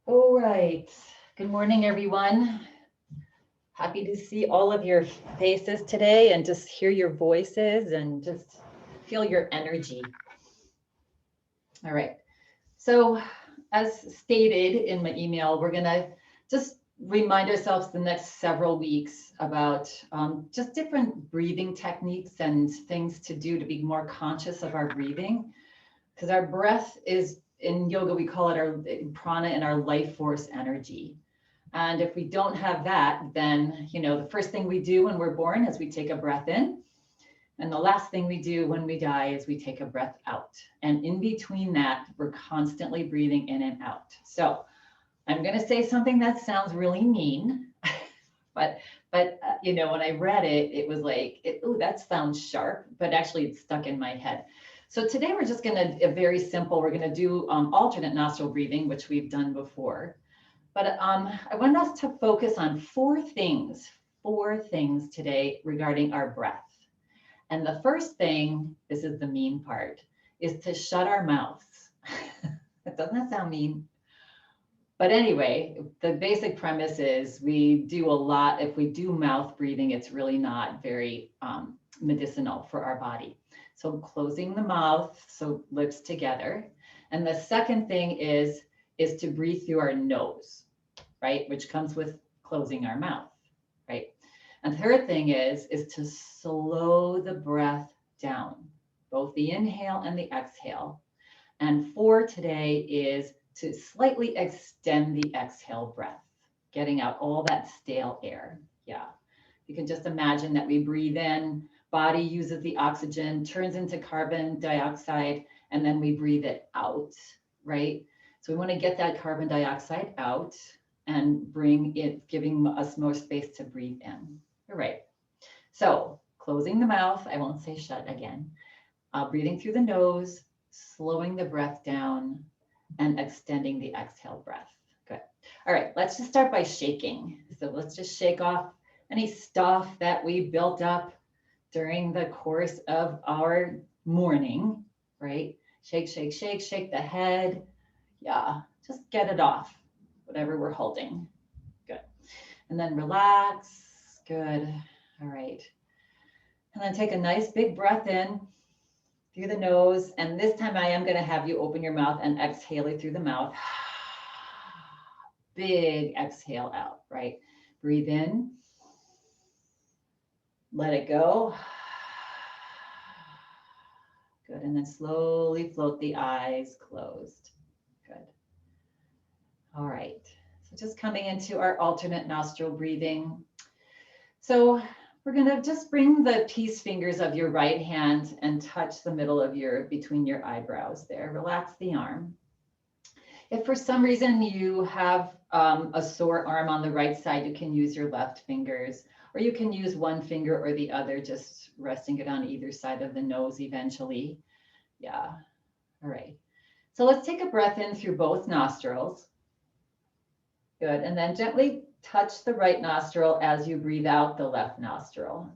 All right. Good morning, everyone. Happy to see all of your faces today and just hear your voices and just feel your energy. All right. So, as stated in my email, we're going to just remind ourselves the next several weeks about just different breathing techniques and things to do to be more conscious of our breathing. Because our breath is, in yoga, we call it our prana and our life force energy. And if we don't have that, then, the first thing we do when we're born is we take a breath in. And the last thing we do when we die is we take a breath out. And in between that, we're constantly breathing in and out. So I'm going to say something that sounds really mean, but when I read it, it was like, oh, that sounds sharp, but actually it's stuck in my head. So today we're just going to, very simple, we're going to do alternate nostril breathing, which we've done before. But I want us to focus on four things today regarding our breath. And the first thing, this is the mean part, is to shut our mouths. Doesn't that sound mean? But anyway, the basic premise is we do a lot. If we do mouth breathing, it's really not very medicinal for our body. So closing the mouth, so lips together. And the second thing is to breathe through our nose, right? Which comes with closing our mouth, right? And the third thing is to slow the breath down, both the inhale and the exhale. And four today is to slightly extend the exhale breath, getting out all that stale air. Yeah. You can just imagine that we breathe in, body uses the oxygen, turns into carbon dioxide, and then we breathe it out, right? So we want to get that carbon dioxide out and bring it, giving us more space to breathe in. All right. So closing the mouth, I won't say shut again, breathing through the nose, slowing the breath down, and extending the exhale breath. Good. All right, let's just start by shaking. So let's just shake off any stuff that we built up during the course of our morning, right? Shake, shake, shake, shake the head. Yeah, just get it off, whatever we're holding. Good. And then relax. Good. All right. And then take a nice big breath in through the nose. And this time I am going to have you open your mouth and exhale it through the mouth. Big exhale out, right? Breathe in. Let it go. Good. And then slowly float the eyes closed. Good. All right. So just coming into our alternate nostril breathing. So we're going to just bring the peace fingers of your right hand and touch the middle of between your eyebrows there. Relax the arm. If for some reason you have a sore arm on the right side, you can use your left fingers, or you can use one finger or the other, just resting it on either side of the nose eventually. Yeah. All right. So let's take a breath in through both nostrils. Good. And then gently touch the right nostril as you breathe out the left nostril.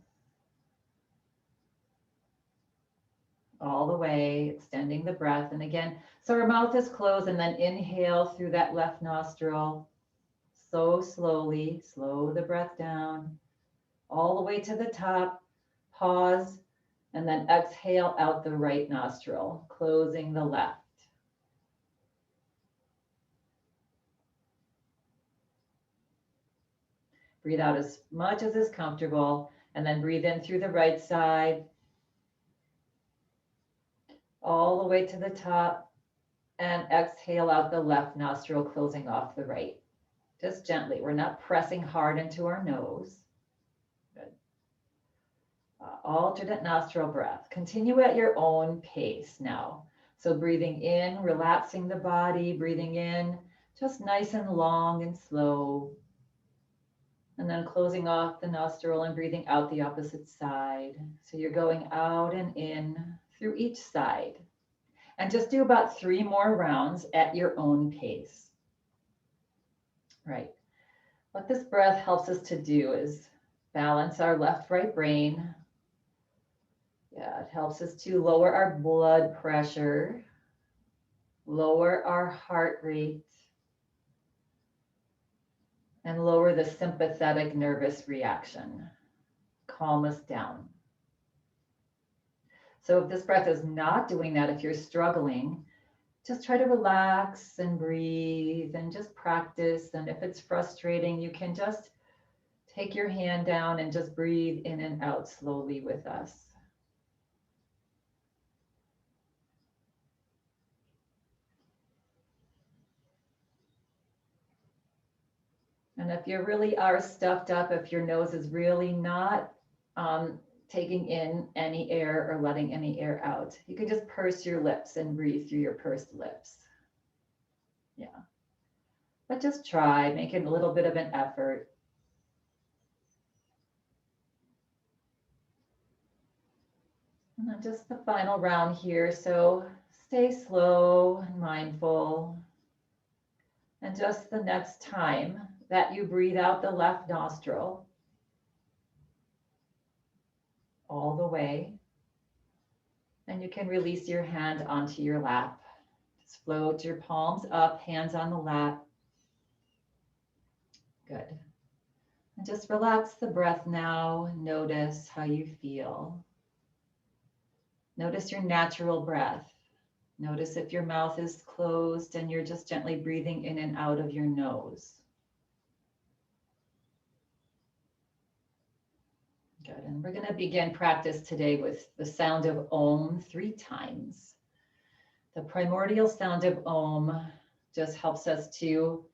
All the way, extending the breath. And again, so our mouth is closed, and then inhale through that left nostril. So slowly, slow the breath down, all the way to the top. Pause, and then exhale out the right nostril, closing the left. Breathe out as much as is comfortable, and then breathe in through the right side, all the way to the top, and exhale out the left nostril, closing off the right. Just gently. We're not pressing hard into our nose. Good. Alternate nostril breath. Continue at your own pace now. So breathing in, relaxing the body, breathing in, just nice and long and slow. And then closing off the nostril and breathing out the opposite side. So you're going out and in through each side. And just do about 3 more rounds at your own pace. Right. What this breath helps us to do is balance our left-right brain. Yeah, it helps us to lower our blood pressure, lower our heart rate, and lower the sympathetic nervous reaction. Calm us down. So if this breath is not doing that, if you're struggling, just try to relax and breathe and just practice. And if it's frustrating, you can just take your hand down and just breathe in and out slowly with us. And if you really are stuffed up, if your nose is really not taking in any air or letting any air out, you can just purse your lips and breathe through your pursed lips. Yeah. But just try, make it a little bit of an effort. And then just the final round here. So stay slow and mindful. And just the next time that you breathe out the left nostril, all the way, and you can release your hand onto your lap. Just float your palms up, hands on the lap. Good. And just relax the breath now. Notice how you feel. Notice your natural breath. Notice if your mouth is closed and you're just gently breathing in and out of your nose. Good. And we're going to begin practice today with the sound of Om 3 times. The primordial sound of Om just helps us to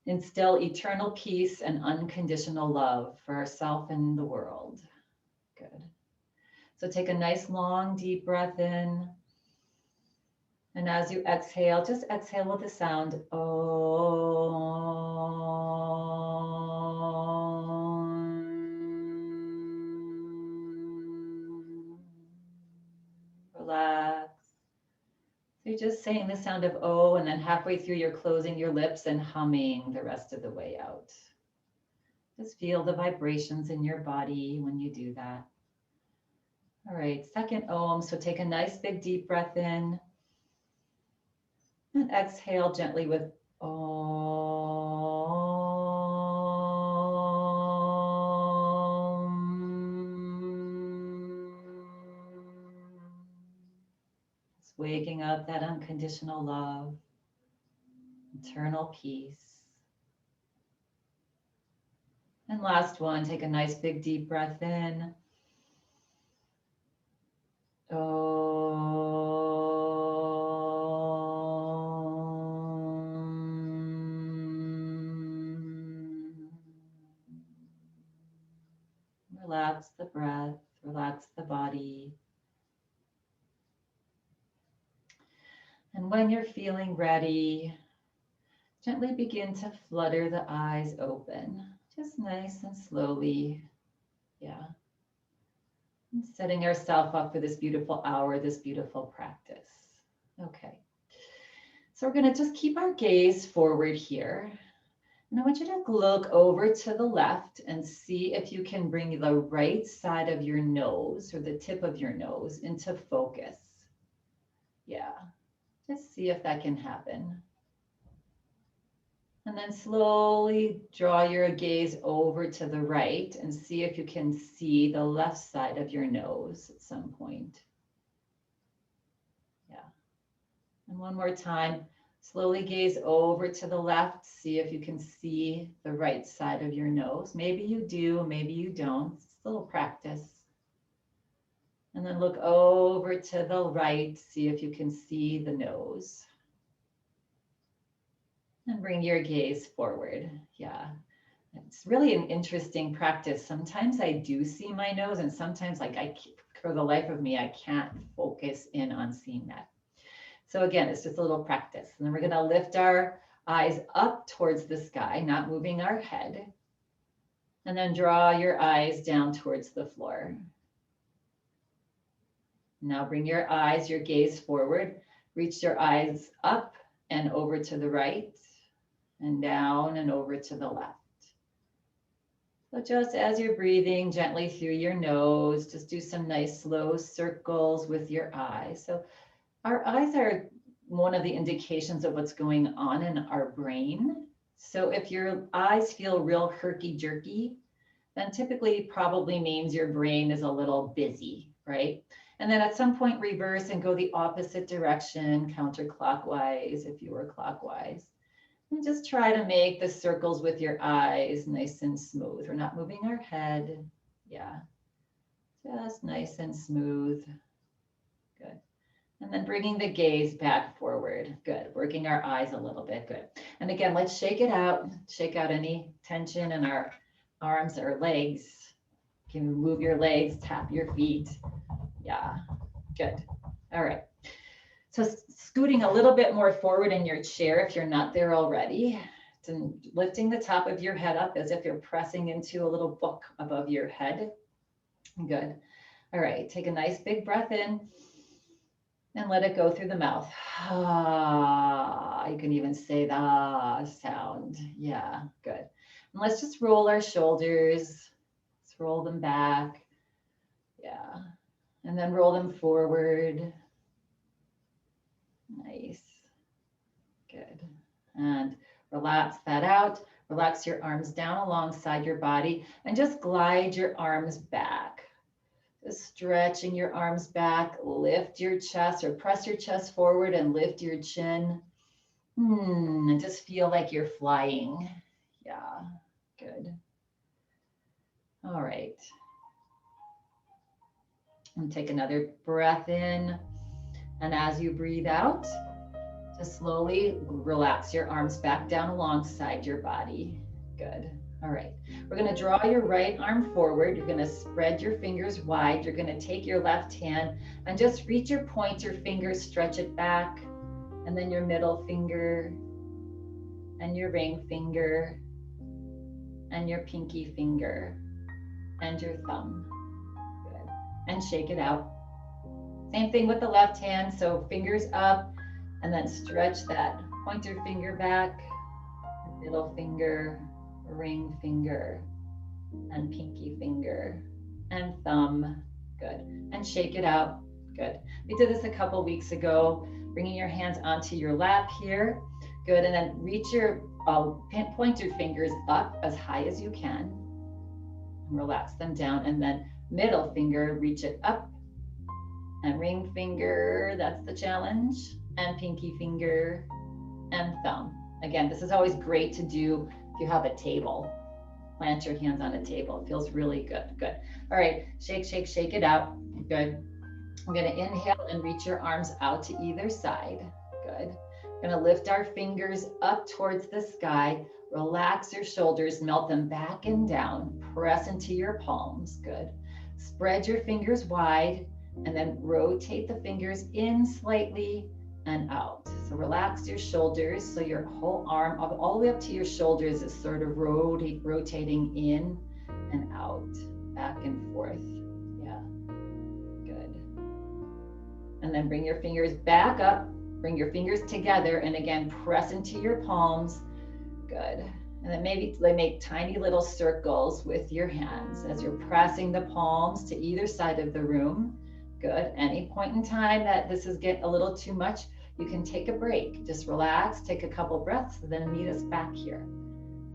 instill eternal peace and unconditional love for ourselves and the world. Good. So take a nice long deep breath in. And as you exhale, just exhale with the sound Om. Relax. So you're just saying the sound of O, and then halfway through you're closing your lips and humming the rest of the way out. Just feel the vibrations in your body when you do that. All right, second Om. So take a nice big deep breath in. And exhale gently with Om. Just waking up that unconditional love, eternal peace. And last one, take a nice big deep breath in. Relax the breath, relax the body. And when you're feeling ready, gently begin to flutter the eyes open, just nice and slowly. Yeah. And setting ourselves up for this beautiful hour, this beautiful practice. Okay. So we're going to just keep our gaze forward here. And I want you to look over to the left and see if you can bring the right side of your nose or the tip of your nose into focus. Yeah, just see if that can happen. And then slowly draw your gaze over to the right and see if you can see the left side of your nose at some point. Yeah. And one more time. Slowly gaze over to the left, see if you can see the right side of your nose. Maybe you do, maybe you don't. It's a little practice. And then look over to the right, see if you can see the nose. And bring your gaze forward. Yeah, it's really an interesting practice. Sometimes I do see my nose, and sometimes for the life of me, I can't focus in on seeing that. So again, it's just a little practice. And then we're going to lift our eyes up towards the sky, not moving our head. And then draw your eyes down towards the floor. Now bring your gaze forward. Reach your eyes up and over to the right, and down and over to the left. So just as you're breathing gently through your nose, just do some nice slow circles with your eyes. So our eyes are one of the indications of what's going on in our brain. So if your eyes feel real herky-jerky, then typically probably means your brain is a little busy, right? And then at some point reverse and go the opposite direction, counterclockwise if you were clockwise. And just try to make the circles with your eyes nice and smooth. We're not moving our head. Yeah, just nice and smooth. Good. And then bringing the gaze back forward. Good. Working our eyes a little bit. Good. And again, let's shake it out. Shake out any tension in our arms or legs. You can move your legs, tap your feet. Yeah, good. All right. So scooting a little bit more forward in your chair if you're not there already. And lifting the top of your head up as if you're pressing into a little book above your head. Good. All right. Take a nice big breath in. And let it go through the mouth. Ah, you can even say the ah sound. Yeah, good. And let's just roll our shoulders. Let's roll them back. Yeah. And then roll them forward. Nice. Good. And relax that out. Relax your arms down alongside your body and just glide your arms back. Just stretching your arms back, lift your chest or press your chest forward and lift your chin. And just feel like you're flying. Yeah, good. All right. And take another breath in. And as you breathe out, just slowly relax your arms back down alongside your body. Good. All right, we're going to draw your right arm forward. You're going to spread your fingers wide. You're going to take your left hand and just reach your pointer finger, stretch it back, and then your middle finger and your ring finger and your pinky finger and your thumb. Good. And shake it out. Same thing with the left hand. So fingers up and then stretch that pointer finger back, middle finger, ring finger and pinky finger and thumb. Good. And shake it out. Good. We did this a couple weeks ago, bringing your hands onto your lap here. Good. And then reach your pointer fingers up as high as you can and relax them down. And then middle finger, reach it up, and ring finger, that's the challenge, and pinky finger and thumb. Again, this is always great to do if you have a table. Plant your hands on a table. It feels really good. Good. All right. Shake, shake, shake it out. Good. We're going to inhale and reach your arms out to either side. Good. We're going to lift our fingers up towards the sky. Relax your shoulders, melt them back and down. Press into your palms. Good. Spread your fingers wide and then rotate the fingers in slightly and out. So relax your shoulders so your whole arm all the way up to your shoulders is sort of rotating in and out, back and forth. Yeah, good. And then bring your fingers back up, bring your fingers together, and again, press into your palms. Good. And then maybe make tiny little circles with your hands as you're pressing the palms to either side of the room. Good. Any point in time that this is getting a little too much, you can take a break. Just relax, take a couple breaths, and then meet us back here.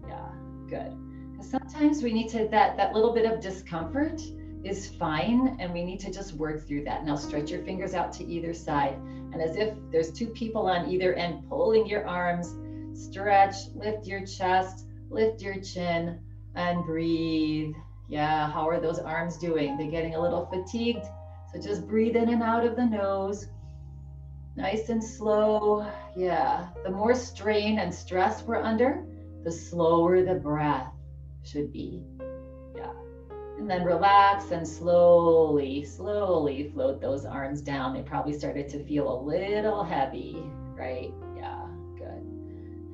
Yeah, good. Because sometimes we need to, that little bit of discomfort is fine, and we need to just work through that. Now stretch your fingers out to either side. And as if there's two people on either end pulling your arms, stretch, lift your chest, lift your chin, and breathe. Yeah, how are those arms doing? They're getting a little fatigued. So just breathe in and out of the nose. Nice and slow. Yeah, the more strain and stress we're under, the slower the breath should be. Yeah, and then relax and slowly, slowly float those arms down. They probably started to feel a little heavy, right? Yeah, good.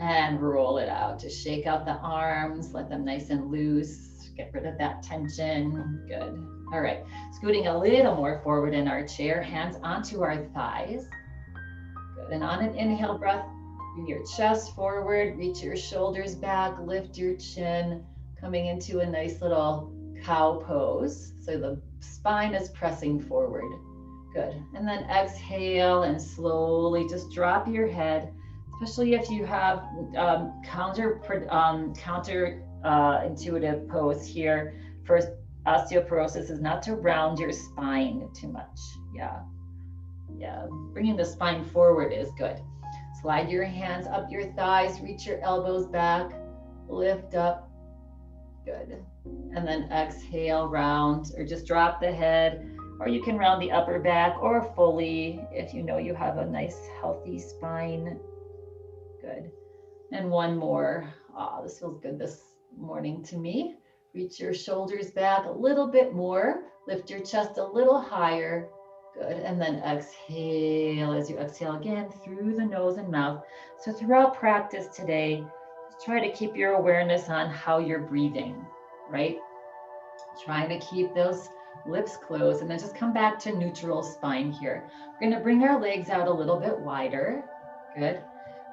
And roll it out. Just shake out the arms, let them nice and loose. Get rid of that tension. Good. All right, scooting a little more forward in our chair, hands onto our thighs. Good, and on an inhale breath, bring your chest forward, reach your shoulders back, lift your chin, coming into a nice little cow pose. So the spine is pressing forward. Good, and then exhale and slowly just drop your head, especially if you have counter intuitive pose here for osteoporosis is not to round your spine too much. Yeah. Yeah. Bringing the spine forward is good. Slide your hands up your thighs, reach your elbows back, lift up. Good. And then exhale, round, or just drop the head, or you can round the upper back or fully if you know you have a nice healthy spine. Good. And one more. Oh, this feels good this morning to me. Reach your shoulders back a little bit more. Lift your chest a little higher. Good. And then exhale as you exhale again through the nose and mouth. So throughout practice today, just try to keep your awareness on how you're breathing, right? Trying to keep those lips closed and then just come back to neutral spine here. We're going to bring our legs out a little bit wider. Good.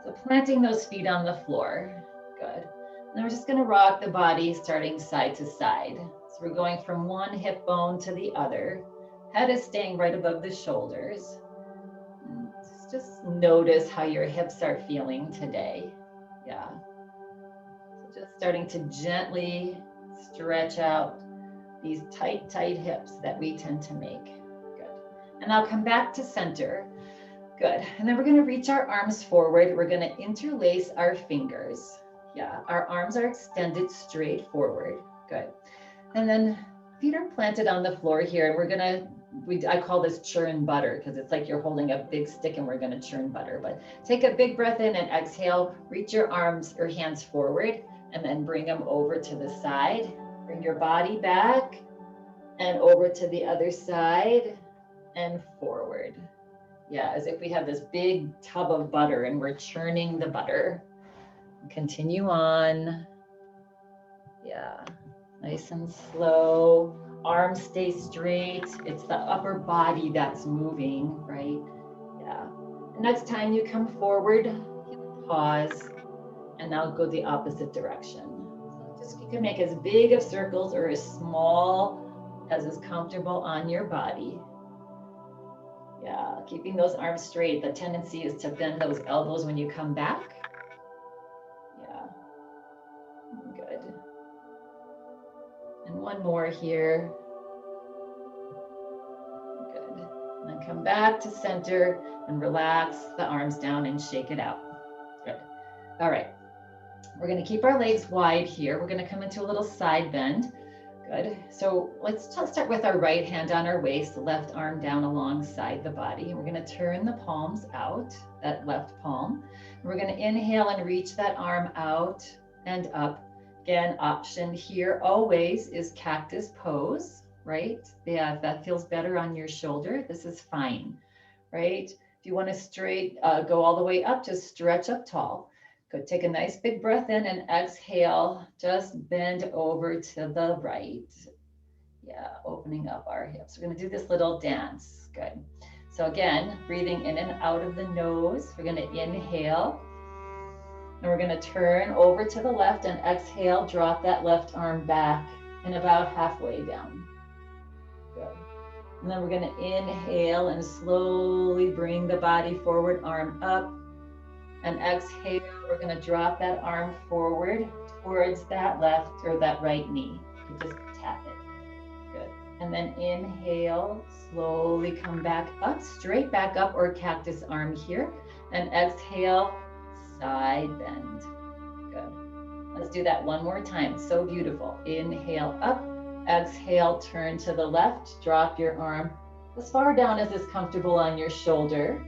So planting those feet on the floor. Good. And we're just going to rock the body starting side to side. So we're going from one hip bone to the other. Head is staying right above the shoulders. And just notice how your hips are feeling today. Yeah. So just starting to gently stretch out these tight hips that we tend to make. Good. And I'll come back to center. Good. And then we're going to reach our arms forward. We're going to interlace our fingers. Yeah, our arms are extended straight forward. Good. And then feet are planted on the floor here. And we're going to, I call this churn butter because it's like you're holding a big stick and we're going to churn butter. But take a big breath in and exhale. Reach your arms or hands forward and then bring them over to the side. Bring your body back and over to the other side and forward. Yeah, as if we have this big tub of butter and we're churning the butter. Continue on. Yeah, nice and slow. Arms stay straight. It's the upper body that's moving, right? Yeah. The next time you come forward, pause, and now go the opposite direction. So just you can make as big of circles or as small as is comfortable on your body. Yeah, keeping those arms straight. The tendency is to bend those elbows when you come back. Yeah, good. And one more here. Good. And then come back to center and relax the arms down and shake it out. Good. All right. We're going to keep our legs wide here. We're going to come into a little side bend. Good. So let's start with our right hand on our waist, the left arm down alongside the body. And we're going to turn the palms out, that left palm. And we're going to inhale and reach that arm out and up. Again, option here always is cactus pose, right? Yeah, if that feels better on your shoulder, this is fine, right? If you want to go all the way up, just stretch up tall. Good. Take a nice big breath in and exhale. Just bend over to the right. Yeah, opening up our hips. We're going to do this little dance. Good. So again, breathing in and out of the nose. We're going to inhale. And we're going to turn over to the left and exhale. Drop that left arm back and about halfway down. Good. And then we're going to inhale and slowly bring the body forward, arm up. And exhale, we're going to drop that arm forward towards that left or that right knee. You just tap it. Good. And then inhale, slowly come back up, straight back up or cactus arm here. And exhale, side bend. Good. Let's do that one more time. So beautiful. Inhale up, exhale, turn to the left, drop your arm as far down as is comfortable on your shoulder.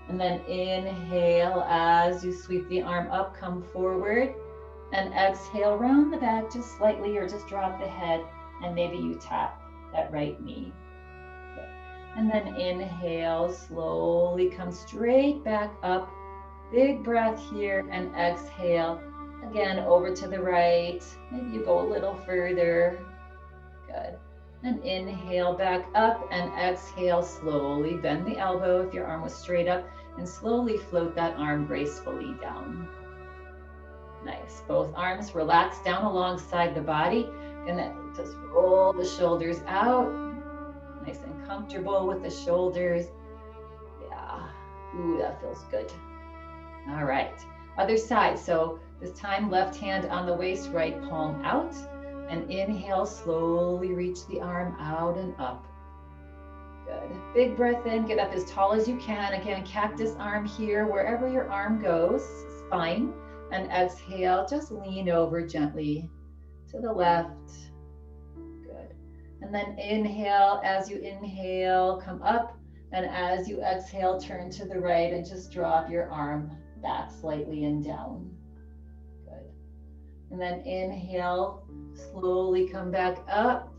And then inhale as you sweep the arm up, come forward and exhale, round the back just slightly or just drop the head and maybe you tap that right knee. Good. And then inhale, slowly come straight back up, big breath here and exhale. Again, over to the right, maybe you go a little further. Good. And inhale back up and exhale, slowly bend the elbow if your arm was straight up and slowly float that arm gracefully down. Nice. Both arms relax down alongside the body. Gonna just roll the shoulders out. Nice and comfortable with the shoulders. Yeah. Ooh, that feels good. All right, other side. So this time, left hand on the waist, right palm out. And inhale, slowly reach the arm out and up. Good. Big breath in, get up as tall as you can. Again, cactus arm here, wherever your arm goes, spine. And exhale, just lean over gently to the left. Good. And then inhale, as you inhale, come up. And as you exhale, turn to the right and just drop your arm back slightly and down. Good. And then inhale, slowly come back up.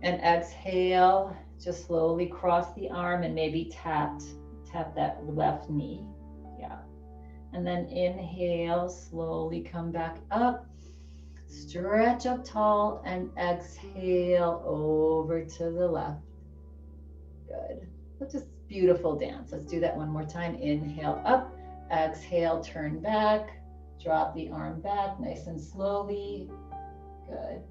And exhale, just slowly cross the arm and maybe tap that left knee. Yeah. And then inhale, slowly come back up. Stretch up tall and exhale over to the left. Good. That's just beautiful dance. Let's do that one more time. Inhale up, exhale, turn back, drop the arm back nice and slowly. Good.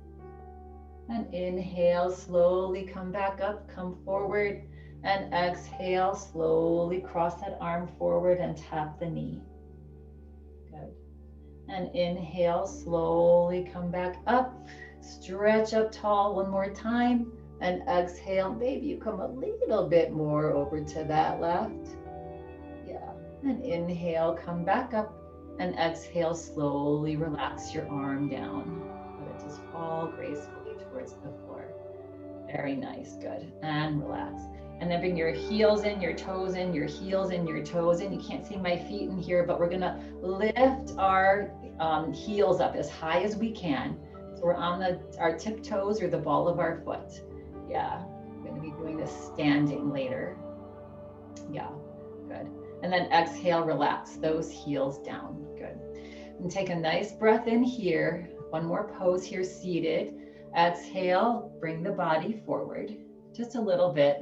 And inhale, slowly come back up, come forward, and exhale, slowly cross that arm forward and tap the knee. Good. And inhale, slowly come back up, stretch up tall one more time, and exhale, maybe you come a little bit more over to that left. Yeah. And inhale, come back up, and exhale, slowly relax your arm down. Let it just fall gracefully towards the floor. Very nice, good. And relax. And then bring your heels in, your toes in, your heels in, your toes in. You can't see my feet in here, but we're gonna lift our heels up as high as we can. So we're on our tiptoes or the ball of our foot. Yeah, we're gonna be doing this standing later. Yeah, good. And then exhale, relax those heels down, good. And take a nice breath in here. One more pose here, seated. Exhale, bring the body forward just a little bit.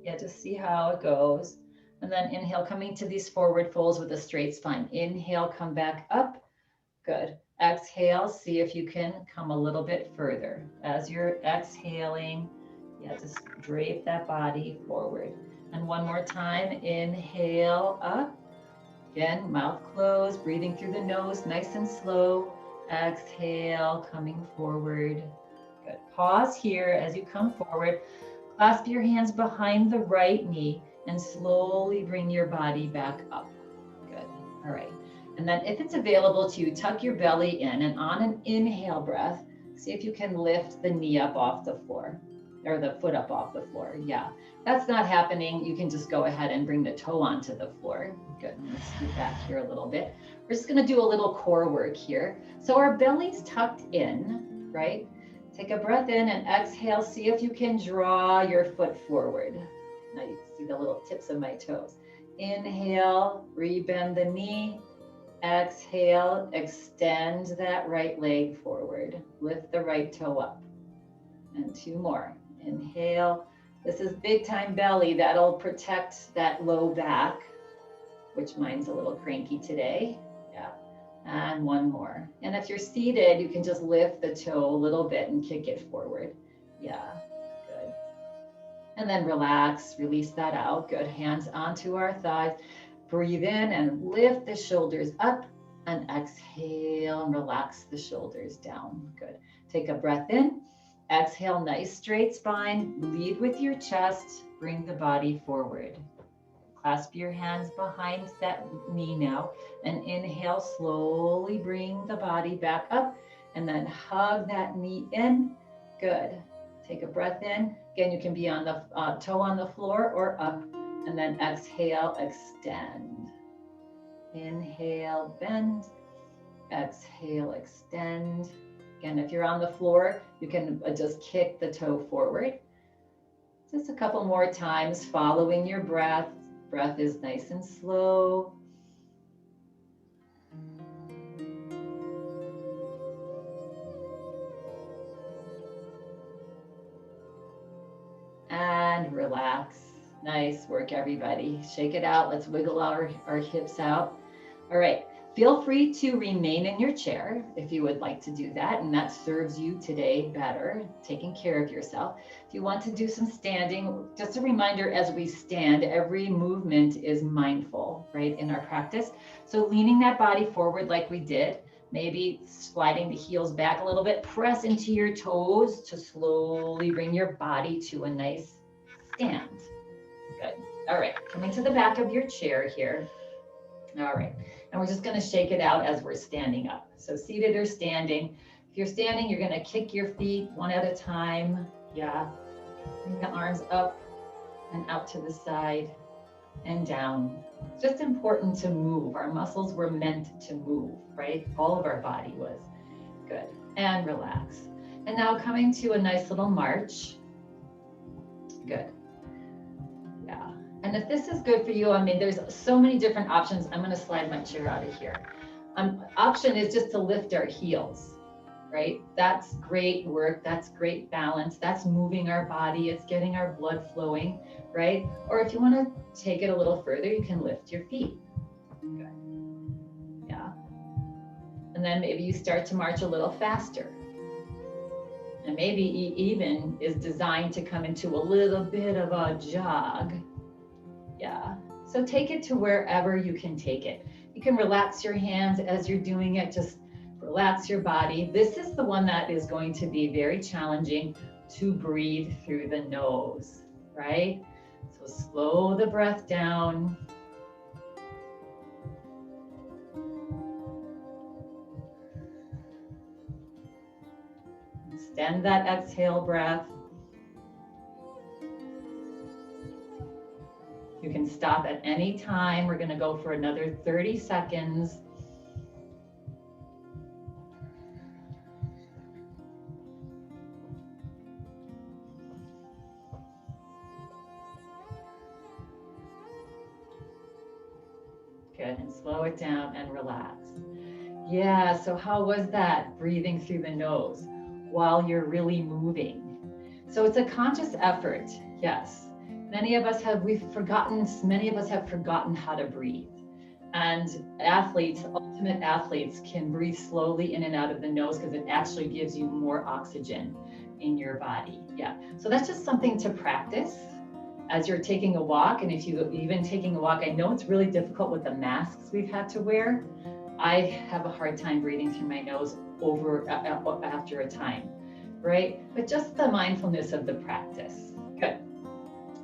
Yeah, just see how it goes. And then inhale, coming to these forward folds with a straight spine. Inhale, come back up. Good. Exhale, see if you can come a little bit further. As you're exhaling, yeah, just drape that body forward. And one more time, inhale up. Again, mouth closed, breathing through the nose, nice and slow. Exhale, coming forward. Good. Pause here as you come forward. Clasp your hands behind the right knee and slowly bring your body back up. Good. All right. And then if it's available to you, tuck your belly in, and on an inhale breath, see if you can lift the knee up off the floor, or the foot up off the floor. Yeah, that's not happening. You can just go ahead and bring the toe onto the floor. Good. Let's scoot back here a little bit. We're just going to do a little core work here. So our belly's tucked in, right? Take a breath in and exhale. See if you can draw your foot forward. Now you can see the little tips of my toes. Inhale, rebend the knee. Exhale, extend that right leg forward. Lift the right toe up. And two more. Inhale. This is big time belly. That'll protect that low back, which mine's a little cranky today. Yeah. And one more. And if you're seated, you can just lift the toe a little bit and kick it forward. Yeah, good. And then relax, release that out. Good. Hands onto our thighs. Breathe in and lift the shoulders up, and exhale and relax the shoulders down. Good. Take a breath in. Exhale, nice straight spine. Lead with your chest. Bring the body forward. Clasp your hands behind that knee now, and inhale, slowly bring the body back up, and then hug that knee in. Good. Take a breath in. Again, you can be on the toe on the floor or up, and then exhale, extend. Inhale, bend. Exhale, extend. Again, if you're on the floor, you can just kick the toe forward. Just a couple more times, following your breath. Breath is nice and slow. And relax. Nice work, everybody. Shake it out. Let's wiggle our hips out. All right. Feel free to remain in your chair if you would like to do that, and that serves you today better, taking care of yourself. If you want to do some standing, just a reminder, as we stand, every movement is mindful, right, in our practice. So leaning that body forward like we did, maybe sliding the heels back a little bit, press into your toes to slowly bring your body to a nice stand. Good. All right, coming to the back of your chair here. All right, and we're just going to shake it out as we're standing up. So seated or standing. If you're standing, you're going to kick your feet one at a time. Yeah, bring the arms up and out to the side and down. It's just important to move. Our muscles were meant to move, right? All of our body was. Good. And relax. And now coming to a nice little march. Good. Yeah. And if this is good for you, I mean, there's so many different options. I'm going to slide my chair out of here. Option is just to lift our heels, right? That's great work. That's great balance. That's moving our body. It's getting our blood flowing, right? Or if you want to take it a little further, you can lift your feet. Good. Yeah. And then maybe you start to march a little faster. And maybe even is designed to come into a little bit of a jog. Yeah, so take it to wherever you can take it. You can relax your hands as you're doing it, just relax your body. This is the one that is going to be very challenging to breathe through the nose, right? So slow the breath down. Extend that exhale breath. You can stop at any time. We're going to go for another 30 seconds. Good, and slow it down and relax. Yeah, so how was that breathing through the nose while you're really moving? So it's a conscious effort, yes. Many of us have forgotten how to breathe. And athletes, ultimate athletes, can breathe slowly in and out of the nose because it actually gives you more oxygen in your body. Yeah, so that's just something to practice as you're taking a walk. And if you even taking a walk, I know it's really difficult with the masks we've had to wear. I have a hard time breathing through my nose after a time, right? But just the mindfulness of the practice. Good.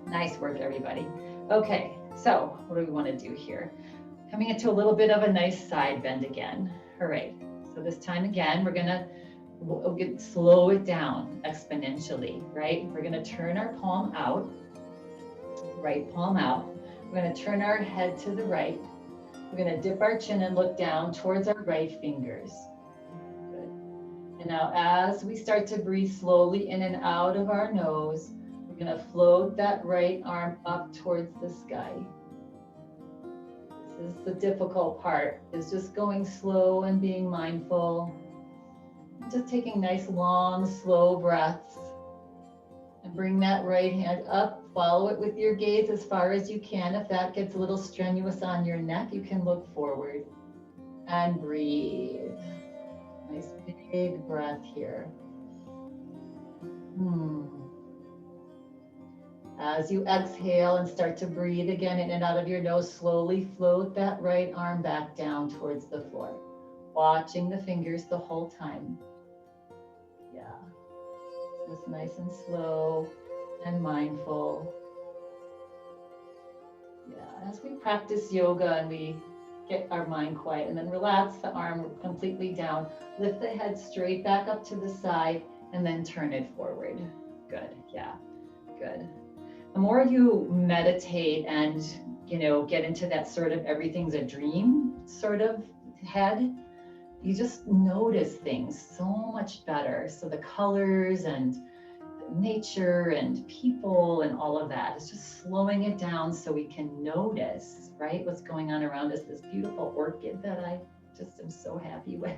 Nice work, everybody. Okay, so what do we want to do here? Coming into a little bit of a nice side bend again. All right, so this time again, we're gonna slow it down exponentially, right? We're gonna turn our palm out, right palm out. We're gonna turn our head to the right. We're gonna dip our chin and look down towards our right fingers. Good. And now as we start to breathe slowly in and out of our nose, we're gonna float that right arm up towards the sky. This is the difficult part, is just going slow and being mindful. Just taking nice, long, slow breaths. And bring that right hand up. Follow it with your gaze as far as you can. If that gets a little strenuous on your neck, you can look forward and breathe. Nice big breath here. As you exhale and start to breathe again in and out of your nose, slowly float that right arm back down towards the floor, watching the fingers the whole time. Yeah, just nice and slow and mindful. Yeah, as we practice yoga and we get our mind quiet, and then relax the arm completely down, lift the head straight back up to the side, and then turn it forward. Good, yeah, good. The more you meditate and, get into that sort of everything's a dream sort of head, you just notice things so much better. So the colors and nature and people and all of that is just slowing it down so we can notice, right, what's going on around us. This beautiful orchid that I just am so happy with.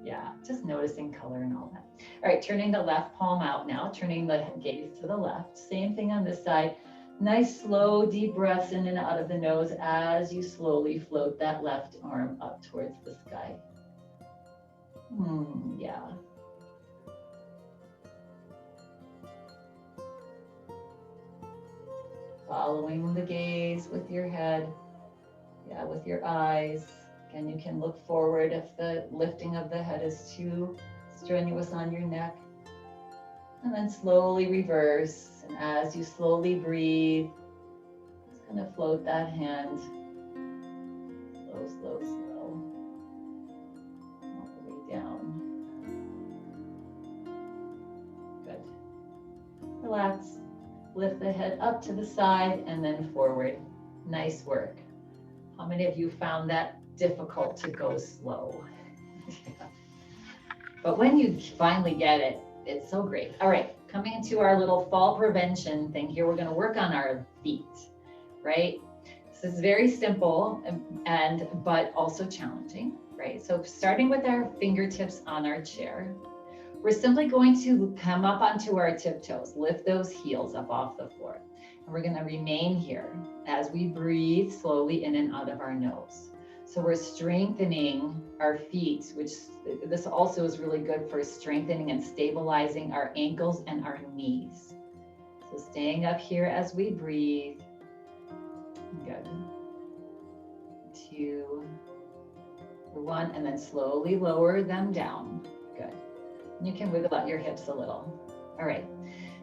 Yeah, just noticing color and all that. All right, turning the left palm out now, turning the gaze to the left. Same thing on this side. Nice, slow, deep breaths in and out of the nose as you slowly float that left arm up towards the sky. Yeah. Following the gaze with your head, yeah, with your eyes. Again, you can look forward if the lifting of the head is too strenuous on your neck. And then slowly reverse. And as you slowly breathe, just kind of float that hand. Slow, slow, slow. All the way down. Good. Relax. Lift the head up to the side and then forward. Nice work. How many of you found that difficult to go slow? But when you finally get it, it's so great. All right, coming into our little fall prevention thing here, we're going to work on our feet, right? This is very simple but also challenging, right? So starting with our fingertips on our chair, we're simply going to come up onto our tiptoes, lift those heels up off the floor. And we're going to remain here as we breathe slowly in and out of our nose. So we're strengthening our feet, which this also is really good for strengthening and stabilizing our ankles and our knees. So staying up here as we breathe. Good. 2, 1, and then slowly lower them down. Good. And you can wiggle out your hips a little. All right.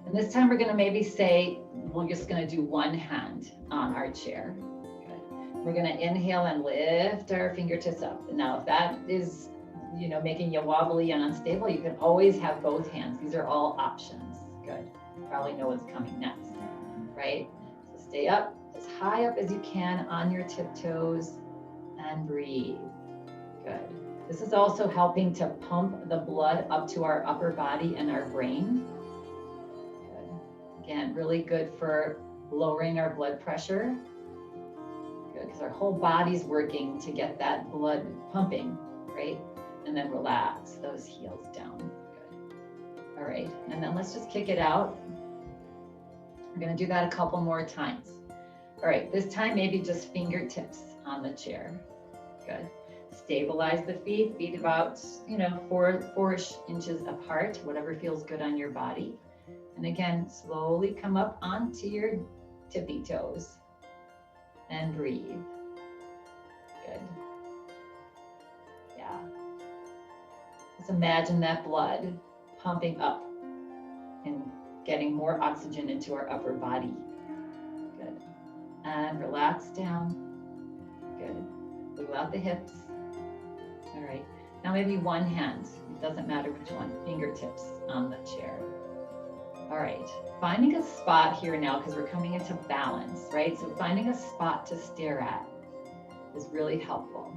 And this time we're going to maybe say, we're just going to do one hand on our chair. We're going to inhale and lift our fingertips up. Now, if that is, making you wobbly and unstable, you can always have both hands. These are all options. Good. You probably know what's coming next, right? So stay up as high up as you can on your tiptoes and breathe. Good. This is also helping to pump the blood up to our upper body and our brain. Good. Again, really good for lowering our blood pressure. Because our whole body's working to get that blood pumping, right? And then relax those heels down. Good. All right, and then let's just kick it out. We're gonna do that a couple more times. All right, this time maybe just fingertips on the chair. Good. Stabilize the feet about, 4-ish inches apart, whatever feels good on your body. And again, slowly come up onto your tippy toes. And breathe. Good. Yeah. Just imagine that blood pumping up and getting more oxygen into our upper body. Good. And relax down. Good. Wiggle out the hips. All right. Now maybe one hand. It doesn't matter which one. Fingertips on the chair. All right, finding a spot here now, because we're coming into balance, right? So finding a spot to stare at is really helpful.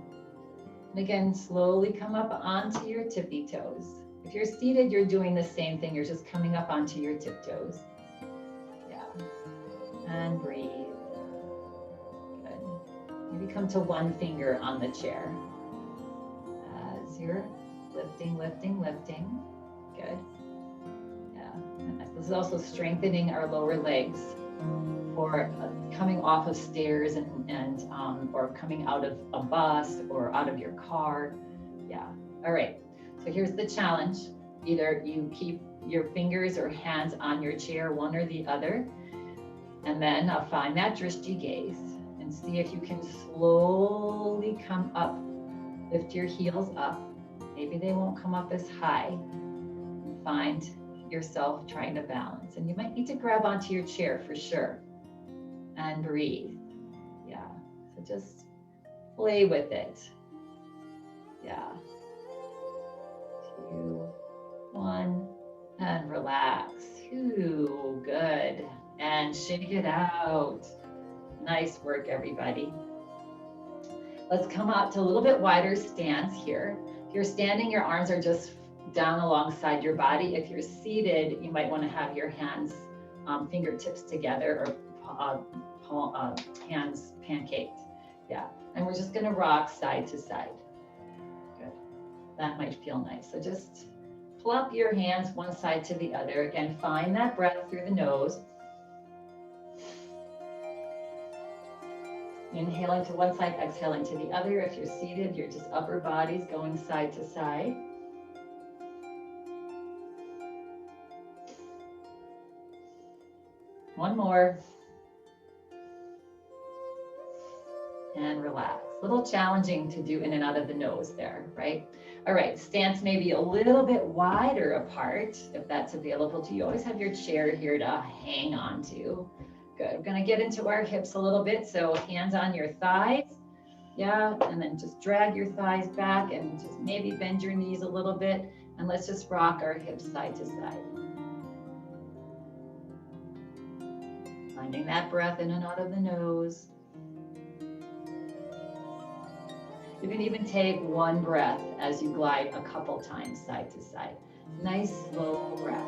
And again, slowly come up onto your tippy toes. If you're seated, you're doing the same thing. You're just coming up onto your tiptoes. Yeah, and breathe. Good. Maybe come to one finger on the chair as you're lifting, lifting, lifting. Good. This is also strengthening our lower legs for coming off of stairs or coming out of a bus or out of your car. Yeah. All right. So here's the challenge. Either you keep your fingers or hands on your chair, one or the other, and then find that drishti gaze and see if you can slowly come up. Lift your heels up. Maybe they won't come up as high. Find yourself trying to balance, and you might need to grab onto your chair for sure and breathe. Yeah, so just play with it. Yeah, 2, 1, and relax. Ooh, good, and shake it out. Nice work, everybody. Let's come out to a little bit wider stance here. If you're standing, your arms are just down alongside your body. If you're seated, you might want to have your hands, fingertips together, or hands pancaked. Yeah, and we're just going to rock side to side. Good. That might feel nice. So just plop your hands one side to the other. Again, find that breath through the nose. Inhaling to one side, exhaling to the other. If you're seated, you're just upper body's going side to side. One more. And relax. A little challenging to do in and out of the nose there, right? All right, stance maybe a little bit wider apart if that's available to you. Always have your chair here to hang on to. Good. We're going to get into our hips a little bit. So hands on your thighs. Yeah, and then just drag your thighs back and just maybe bend your knees a little bit. And let's just rock our hips side to side. Finding that breath in and out of the nose. You can even take one breath as you glide a couple times side to side. Nice slow breath.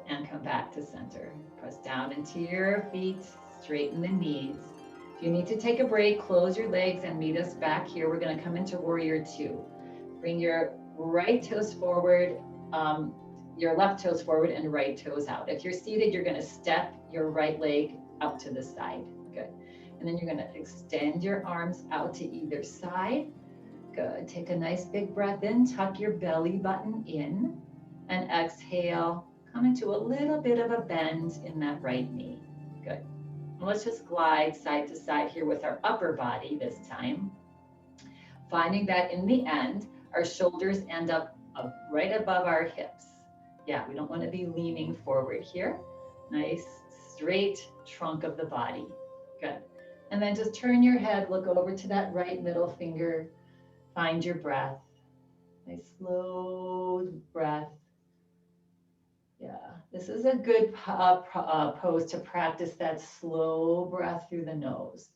And come back to center. Press down into your feet, straighten the knees. If you need to take a break, close your legs and meet us back here. We're going to come into warrior two. Bring your right toes forward, your left toes forward and right toes out. If you're seated, you're going to step your right leg out to the side. Good. And then you're going to extend your arms out to either side. Good. Take a nice big breath in, tuck your belly button in, and exhale. Come into a little bit of a bend in that right knee. Good. And let's just glide side to side here with our upper body this time. Finding that in the end, our shoulders end up right above our hips. Yeah, we don't want to be leaning forward here. Nice, straight trunk of the body. Good. And then just turn your head, look over to that right middle finger. Find your breath. Nice, slow breath. Yeah, this is a good pose to practice that slow breath through the nose.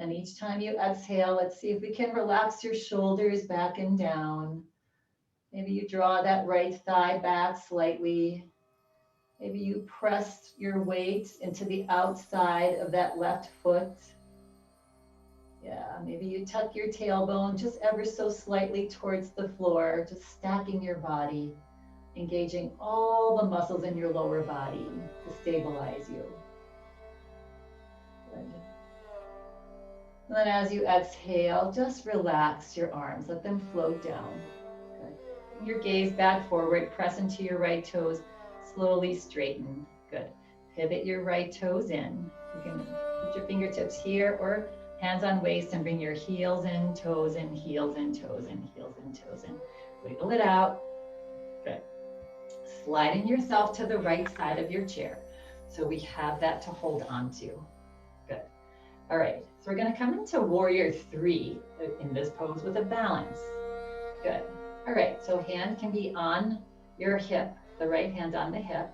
And each time you exhale, let's see if we can relax your shoulders back and down. Maybe you draw that right thigh back slightly. Maybe you press your weight into the outside of that left foot. Yeah, maybe you tuck your tailbone just ever so slightly towards the floor, just stacking your body, engaging all the muscles in your lower body to stabilize you. Good. And then as you exhale, just relax your arms, let them float down. Good. Bring your gaze back forward, press into your right toes, slowly straighten. Good. Pivot your right toes in. You can put your fingertips here or hands on waist and bring your heels in, toes in, heels in, toes in, heels in, toes in. Wiggle it out. Good. Sliding yourself to the right side of your chair. So we have that to hold on to. Good. All right, so we're going to come into warrior three in this pose with a balance. Good. All right, so hand can be on your hip, the right hand on the hip.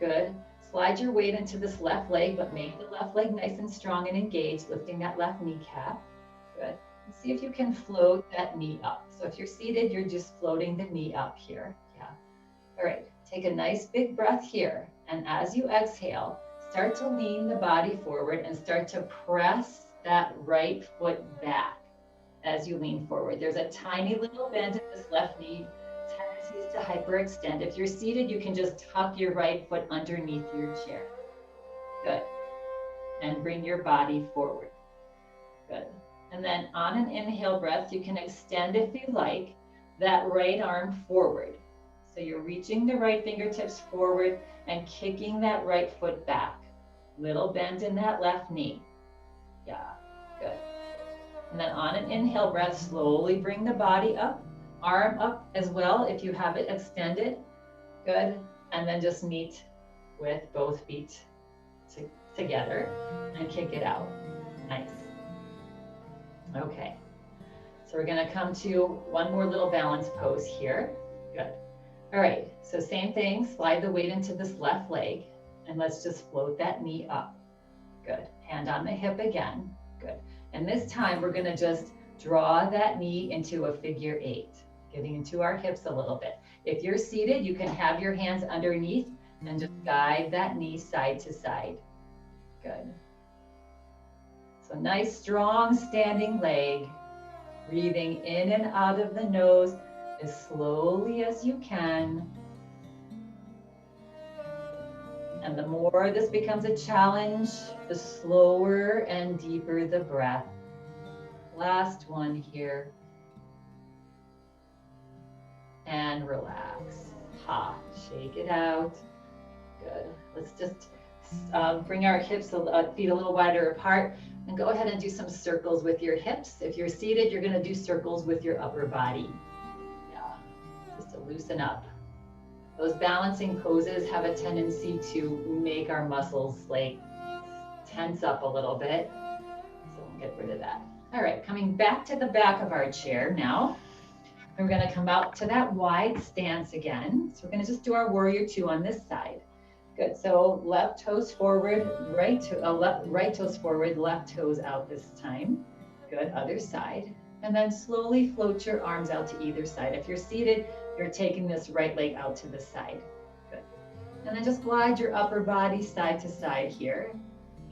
Good. Slide your weight into this left leg, but make the left leg nice and strong and engaged, lifting that left kneecap. Good. And see if you can float that knee up. So if you're seated, you're just floating the knee up here. Yeah. All right, take a nice big breath here. And as you exhale, start to lean the body forward and start to press that right foot back as you lean forward. There's a tiny little bend in this left knee, tendencies to hyperextend. If you're seated, you can just tuck your right foot underneath your chair. Good. And bring your body forward. Good. And then on an inhale breath, you can extend, if you like, that right arm forward. So you're reaching the right fingertips forward and kicking that right foot back. Little bend in that left knee. Yeah, good. And then on an inhale breath, slowly bring the body up, arm up as well if you have it extended. Good. And then just meet with both feet together and kick it out. Nice. Okay. So we're going to come to one more little balance pose here. Good. All right, so same thing, slide the weight into this left leg, and let's just float that knee up. Good, hand on the hip again, good. And this time we're gonna just draw that knee into a figure eight, getting into our hips a little bit. If you're seated, you can have your hands underneath and just guide that knee side to side. Good. So nice, strong standing leg. Breathing in and out of the nose as slowly as you can. And the more this becomes a challenge, the slower and deeper the breath. Last one here. And relax. Shake it out. Good. Let's just bring our hips, feet a little wider apart, and go ahead and do some circles with your hips. If you're seated, you're going to do circles with your upper body. Yeah, just to loosen up. Those balancing poses have a tendency to make our muscles like tense up a little bit. So we'll get rid of that. All right, coming back to the back of our chair now. We're going to come out to that wide stance again. So we're going to just do our warrior two on this side. Good. So left toes forward, right toes forward, left toes out this time. Good. Other side. And then slowly float your arms out to either side. If you're seated, you're taking this right leg out to the side. Good. And then just glide your upper body side to side here,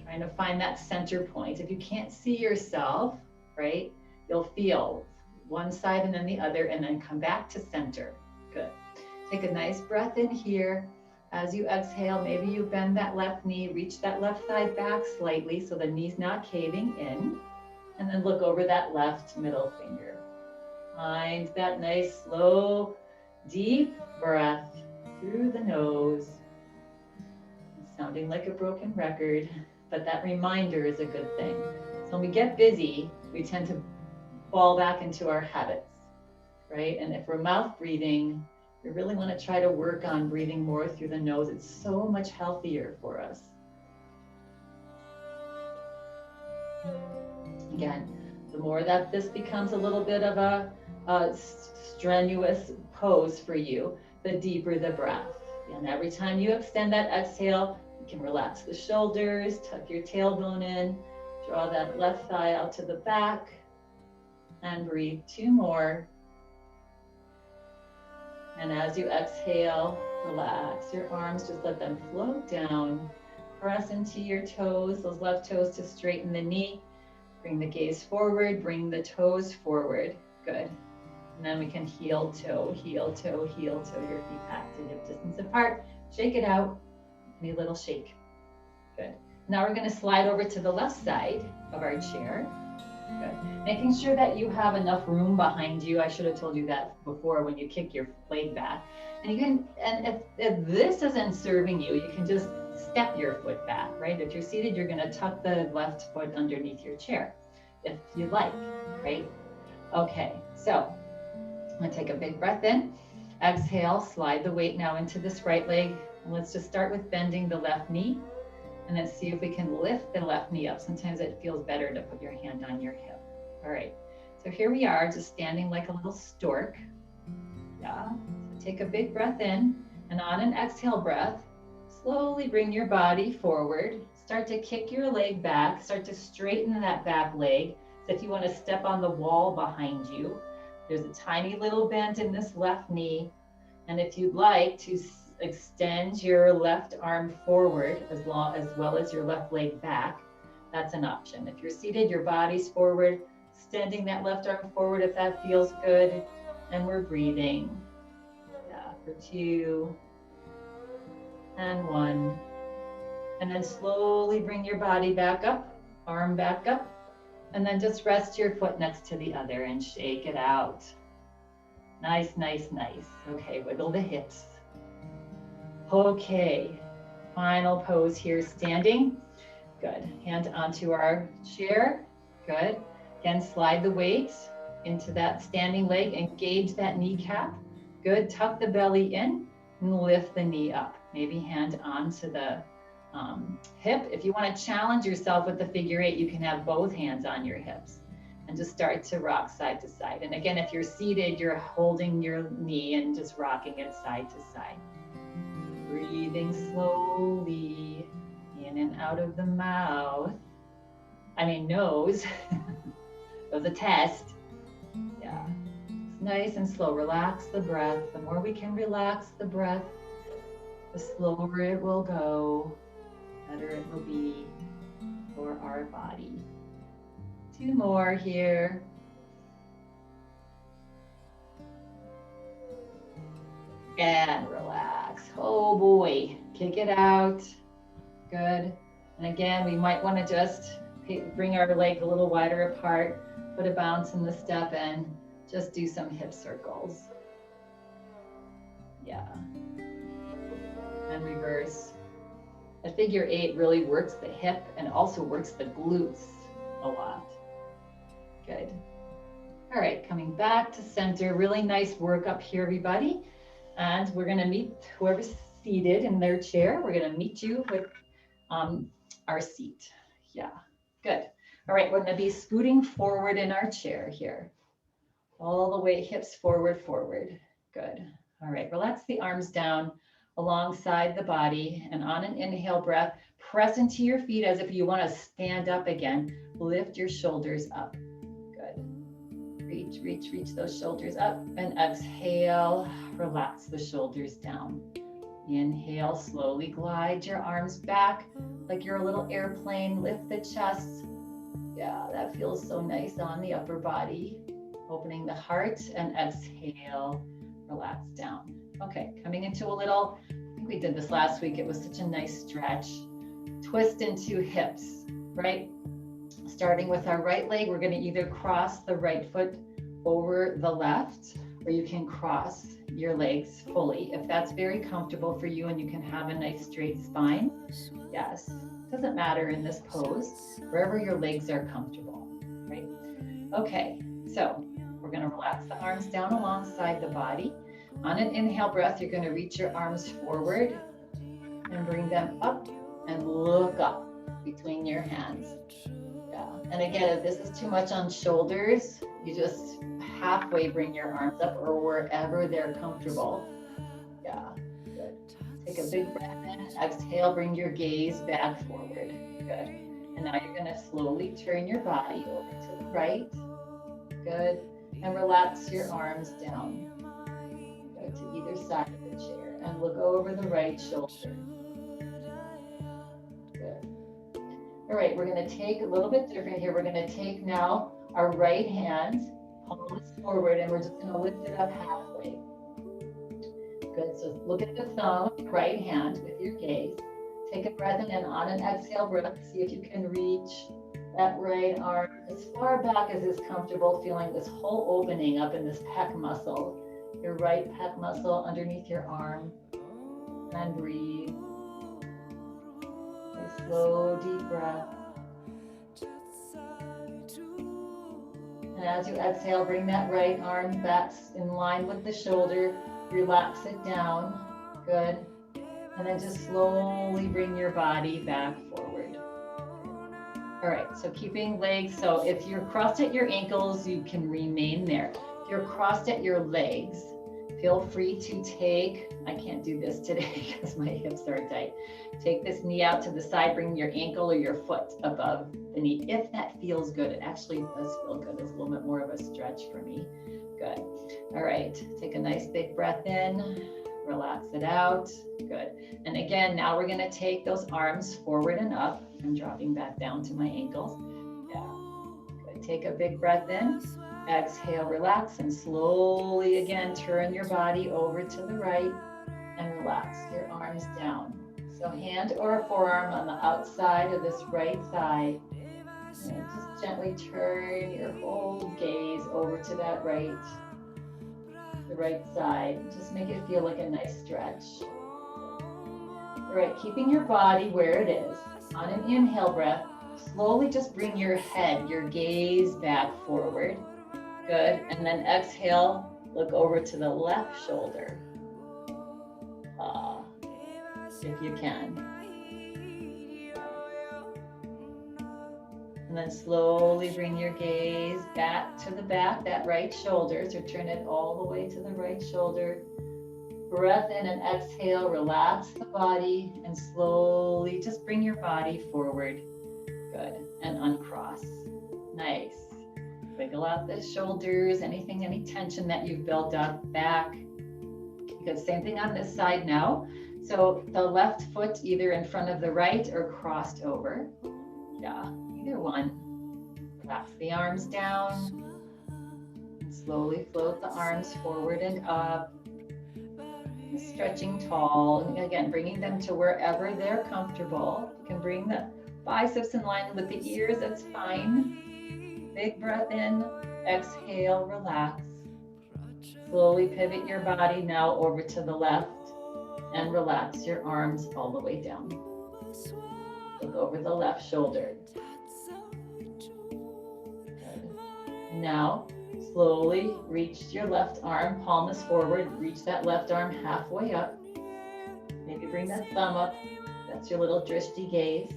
trying to find that center point. If you can't see yourself, right, you'll feel one side and then the other, and then come back to center. Good. Take a nice breath in here. As you exhale, maybe you bend that left knee, reach that left thigh back slightly so the knee's not caving in, and then look over that left middle finger. Find that nice, slow, deep breath through the nose. It's sounding like a broken record, but that reminder is a good thing. So when we get busy, we tend to fall back into our habits, right? And if we're mouth breathing, we really want to try to work on breathing more through the nose. It's so much healthier for us. Again, the more that this becomes a little bit of a strenuous pose for you, the deeper the breath. And every time you extend that exhale, you can relax the shoulders, tuck your tailbone in, draw that left thigh out to the back, and breathe two more. And as you exhale, relax your arms, just let them float down. Press into your toes, those left toes to straighten the knee. Bring the gaze forward, bring the toes forward. Good. And then we can heel toe, heel toe, heel toe, your feet back to hip distance apart. Shake it out, a little shake. Good. Now we're gonna slide over to the left side of our chair. Good. Making sure that you have enough room behind you. I should have told you that before when you kick your leg back. And you can, and if this isn't serving you, you can just step your foot back, right? If you're seated, you're gonna tuck the left foot underneath your chair, if you like, right? Okay, so I'm gonna take a big breath in. Exhale, slide the weight now into this right leg. And let's just start with bending the left knee. And then see if we can lift the left knee up. Sometimes it feels better to put your hand on your hip. All right, so here we are, just standing like a little stork. Yeah, so take a big breath in, and on an exhale breath, slowly bring your body forward. Start to kick your leg back, start to straighten that back leg. So if you want to step on the wall behind you, there's a tiny little bend in this left knee. And if you'd like to extend your left arm forward as well as your left leg back, that's an option. If you're seated, your body's forward, extending that left arm forward if that feels good. And we're breathing. Yeah, for 2 and 1. And then slowly bring your body back up, arm back up, and then just rest your foot next to the other and shake it out. Nice, nice, nice. Okay, wiggle the hips. Okay, final pose here, standing. Good, hand onto our chair. Good, again, slide the weight into that standing leg, engage that kneecap. Good, tuck the belly in and lift the knee up. Maybe hand onto the hip. If you want to challenge yourself with the figure 8, you can have both hands on your hips and just start to rock side to side. And again, if you're seated, you're holding your knee and just rocking it side to side. Breathing slowly in and out of the mouth. Nose. That was a test. Yeah. It's nice and slow. Relax the breath. The more we can relax the breath, the slower it will go, better it will be for our body. 2 more here. And relax. Oh boy, kick it out. Good. And again, we might want to just bring our leg a little wider apart, put a bounce in the step and just do some hip circles. Yeah. And reverse. A figure 8 really works the hip and also works the glutes a lot. Good. All right, coming back to center. Really nice work up here, everybody. And we're going to meet whoever's seated in their chair. We're going to meet you with our seat. Yeah, good. All right, we're going to be scooting forward in our chair here. All the way, hips forward, forward. Good. All right, relax the arms down alongside the body. And on an inhale breath, press into your feet as if you want to stand up again. Lift your shoulders up. Good. Reach, reach, reach those shoulders up. And exhale, relax the shoulders down. Inhale, slowly glide your arms back like you're a little airplane. Lift the chest. Yeah, that feels so nice on the upper body. Opening the heart and exhale, relax down. Okay, coming into a little, I think we did this last week. It was such a nice stretch. Twist into hips, right? Starting with our right leg, we're going to either cross the right foot over the left, or you can cross your legs fully if that's very comfortable for you and you can have a nice straight spine. Yes, doesn't matter in this pose, wherever your legs are comfortable, right? Okay, so we're going to relax the arms down alongside the body. On an inhale breath, you're going to reach your arms forward and bring them up and look up between your hands. Yeah, and again, if this is too much on shoulders, you just halfway bring your arms up or wherever they're comfortable. Yeah, good. Take a big breath in. Exhale, bring your gaze back forward. Good. And now you're going to slowly turn your body over to the right. Good. And relax your arms down. Go to either side of the chair and look over the right shoulder. Good. All right, we're going to take a little bit different here. We're going to take now our right hand, palms forward, and we're just going to lift it up halfway. Good, so look at the thumb, right hand with your gaze. Take a breath in, and on an exhale breath, see if you can reach that right arm as far back as is comfortable, feeling this whole opening up in this pec muscle, your right pec muscle underneath your arm, and breathe. A slow, deep breath. And as you exhale, bring that right arm back in line with the shoulder. Relax it down. Good. And then just slowly bring your body back forward. All right, so keeping legs. So if you're crossed at your ankles, you can remain there. If you're crossed at your legs, feel free to take, I can't do this today because my hips are tight. Take this knee out to the side, bring your ankle or your foot above the knee. If that feels good, it actually does feel good. It's a little bit more of a stretch for me. Good. All right, take a nice big breath in, relax it out. Good. And again, now we're gonna take those arms forward and up. I'm dropping back down to my ankles. Yeah, good. Take a big breath in. Exhale, relax, and slowly again turn your body over to the right and relax your arms down. So hand or forearm on the outside of this right thigh. And just gently turn your whole gaze over to that the right side. Just make it feel like a nice stretch. All right, keeping your body where it is. On an inhale breath, slowly just bring your head, your gaze back forward. Good, and then exhale, look over to the left shoulder, if you can. And then slowly bring your gaze back to the back, that right shoulder, so turn it all the way to the right shoulder. Breath in and exhale, relax the body, and slowly just bring your body forward. Good, and uncross. Nice. Wiggle out the shoulders, any tension that you've built up back. Good, same thing on this side now. So the left foot either in front of the right or crossed over. Yeah, either one. Relax the arms down. And slowly float the arms forward and up. Stretching tall, and again, bringing them to wherever they're comfortable. You can bring the biceps in line with the ears, that's fine. Big breath in, exhale, relax. Slowly pivot your body now over to the left and relax your arms all the way down. Look over the left shoulder. Good. Now, slowly reach your left arm, palm is forward, reach that left arm halfway up. Maybe bring that thumb up. That's your little drishti gaze.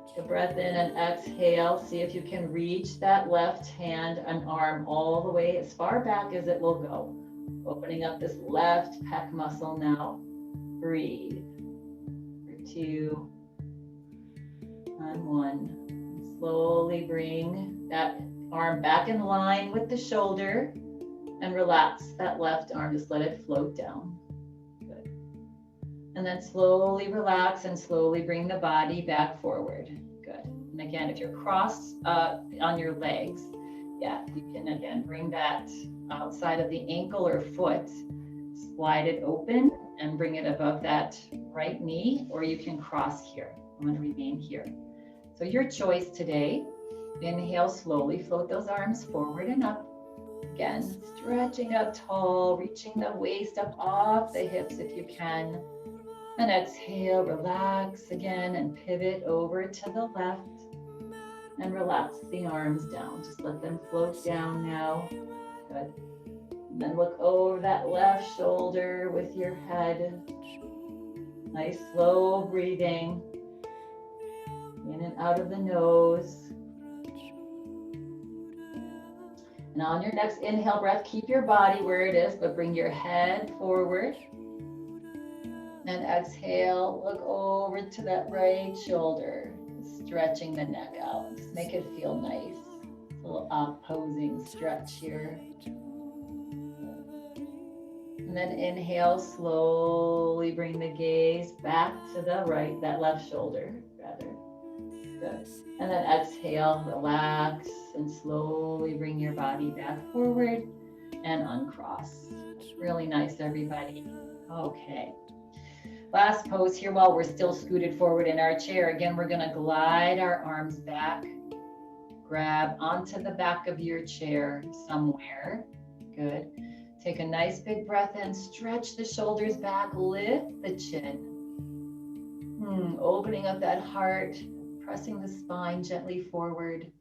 Take a breath in and exhale. See if you can reach that left hand and arm all the way as far back as it will go. Opening up this left pec muscle now. Breathe. For 2 and 1. Slowly bring that arm back in line with the shoulder and relax that left arm. Just let it float down. Good. And then slowly relax and slowly bring the body back forward. Good. And again, if you're crossed on your legs, yeah, you can again bring that outside of the ankle or foot, slide it open and bring it above that right knee, or you can cross here. I'm going to remain here. So your choice today. Inhale slowly, float those arms forward and up. Again, stretching up tall, reaching the waist up off the hips if you can. And exhale, relax again and pivot over to the left. And relax the arms down. Just let them float down now. Good. And then look over that left shoulder with your head. Nice slow breathing. In and out of the nose. And on your next inhale breath, keep your body where it is, but bring your head forward. And exhale, look over to that right shoulder, stretching the neck out. Just make it feel nice. A little opposing stretch here. And then inhale, slowly bring the gaze back to the right, that left shoulder, rather. Good. And then exhale, relax, and slowly bring your body back forward and uncross. Really nice, everybody. Okay. Last pose here while we're still scooted forward in our chair. Again, we're going to glide our arms back. Grab onto the back of your chair somewhere. Good. Take a nice big breath in. Stretch the shoulders back. Lift the chin. Opening up that heart. Pressing the spine gently forward.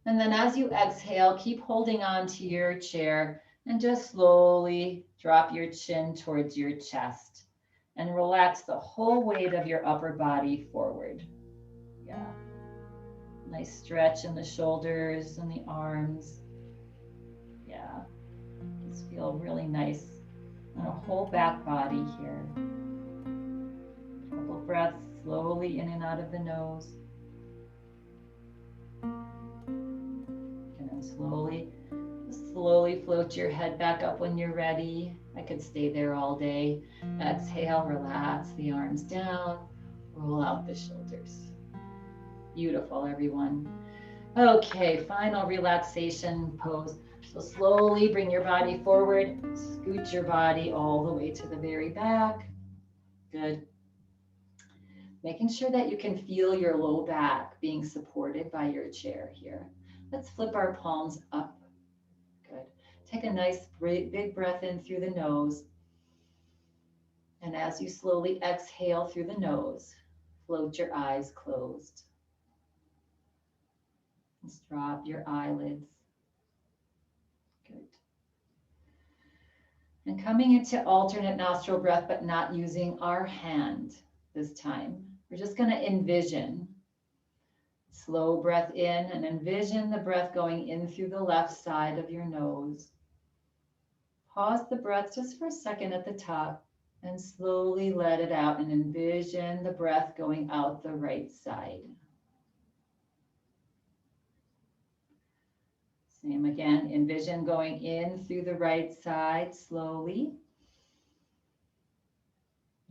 And then as you exhale, keep holding on to your chair and just slowly drop your chin towards your chest and relax the whole weight of your upper body forward. Yeah. Nice stretch in the shoulders and the arms. Yeah. Just feel really nice on a whole back body here. Couple breaths slowly in and out of the nose. And then slowly float your head back up when you're ready. I could stay there all day. Exhale, relax the arms down, roll out the shoulders. Beautiful, everyone. Okay, final relaxation pose. So slowly bring your body forward, scoot your body all the way to the very back. Good. Making sure that you can feel your low back being supported by your chair here. Let's flip our palms up. Good. Take a nice big breath in through the nose. And as you slowly exhale through the nose, float your eyes closed. Just drop your eyelids. Good. And coming into alternate nostril breath, but not using our hand this time. We're just going to envision. Slow breath in and envision the breath going in through the left side of your nose. Pause the breath just for a second at the top and slowly let it out and envision the breath going out the right side. Same again, envision going in through the right side slowly.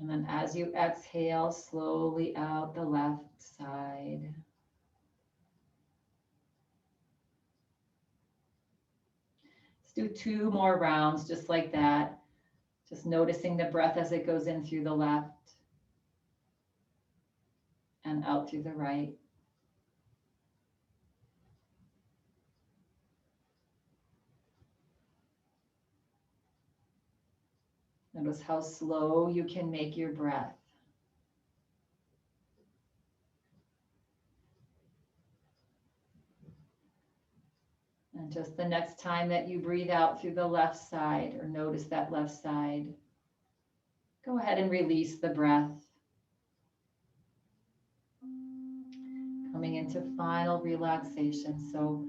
And then as you exhale, slowly out the left side. do 2 more rounds just like that. Just noticing the breath as it goes in through the left and out through the right. Notice how slow you can make your breath. And just the next time that you breathe out through the left side, or notice that left side, go ahead and release the breath. Coming into final relaxation. So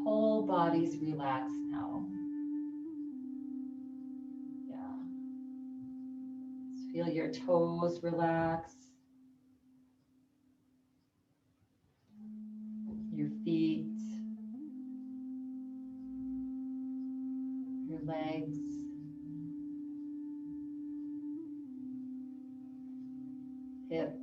whole body's relaxed now. Yeah. Just feel your toes relax. Your feet. Your legs. Hips.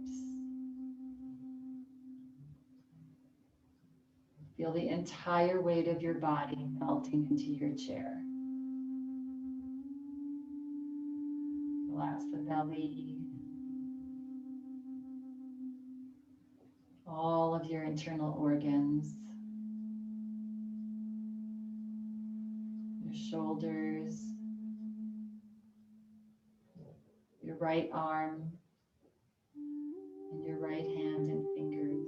Feel the entire weight of your body melting into your chair. Relax the belly. All of your internal organs. Your shoulders. Your right arm. And your right hand and fingers.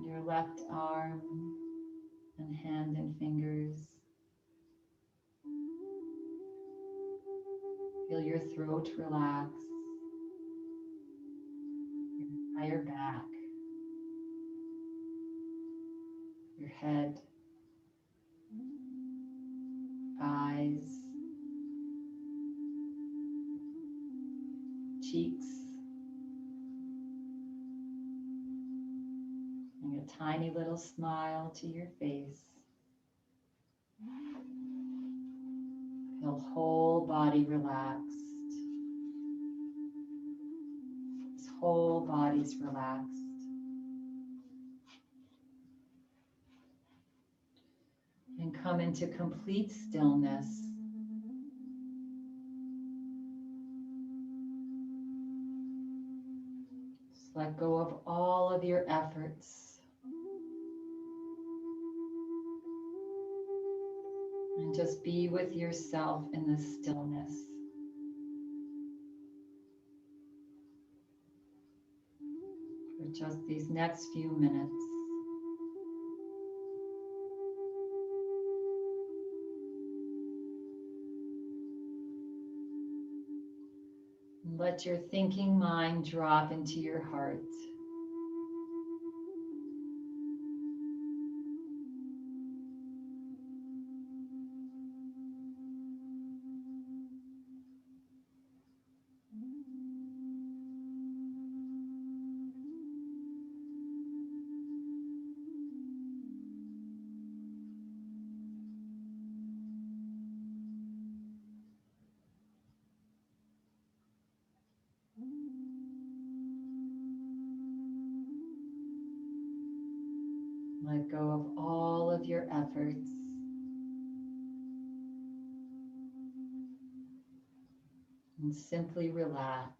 Your left arm and hand and fingers. Feel your throat relax. Your entire back. Your head. Eyes. Cheeks. And a tiny little smile to your face. Feel whole body relaxed. This whole body's relaxed. And come into complete stillness. Just let go of all of your efforts. And just be with yourself in the stillness. For just these next few minutes. And let your thinking mind drop into your heart. Let go of all of your efforts. And simply relax.